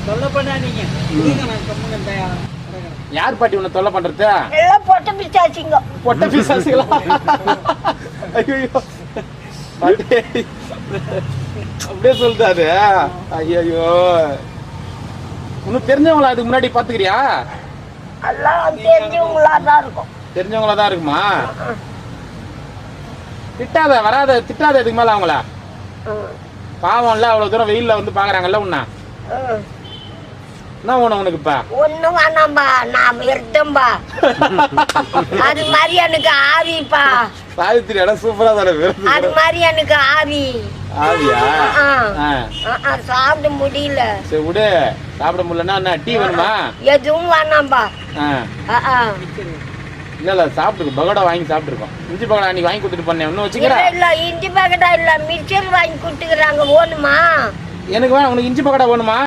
தொல்லை பண்ணாதீங்க. நான் கம்முன்னு யார் பாட்டி உன்னை தொல்லை பண்றது? எல்லாம் பொட்ட பிசாசிங்க. பொட்ட பிசாசுகளா? ஐயோ பாட்டி அப்படியே சொல்லிட்டாரு. ஐயோ உனக்கு தெரிஞ்சவங்களா அதுக்கு முன்னாடி பாத்துக்கிறியா? எல்லாம் தெரிஞ்சவங்களா தான் இருக்கும். தெரிஞ்சவங்களா தான் இருக்குமா? திட்டாத வராத திட்டாத இதுக்கு மேல அவங்கள. பாவம்ல அவ்வளவு தூரம் வெயில்ல வந்து பாக்குறாங்கல்ல உன்ன. என்ன வேணும் உனக்கு இப்ப? ஒண்ணும் வேணாம்பா, நான் இருந்தேன்பா. அது மாதிரி எனக்கு ஆவிப்பா. சாவித்திரி இடம் சூப்பரா தானே இருக்கு. அது மாதிரி எனக்கு ஆவி. ஆவியா? சாப்பிட முடியல. சரி விடு, சாப்பிட முடியலன்னா என்ன டீ வேணுமா? எதுவும் வேணாம்பா. இல்ல சாப்பிட்டு பகோடா வாங்கி சாப்பிட்டுருக்கோம். இஞ்சி பகோடா அன்னைக்கு வாங்கி கொடுத்துட்டு பண்ணேன். இன்னும் வச்சுக்கிறேன். இல்ல இஞ்சி பகடா இல்ல, மிச்சர் வாங்கி கொடுத்துக்கிறாங்க. ஓணுமா? எனக்கு வேணும். உனக்கு இஞ்சி பகோடா வேணுமா?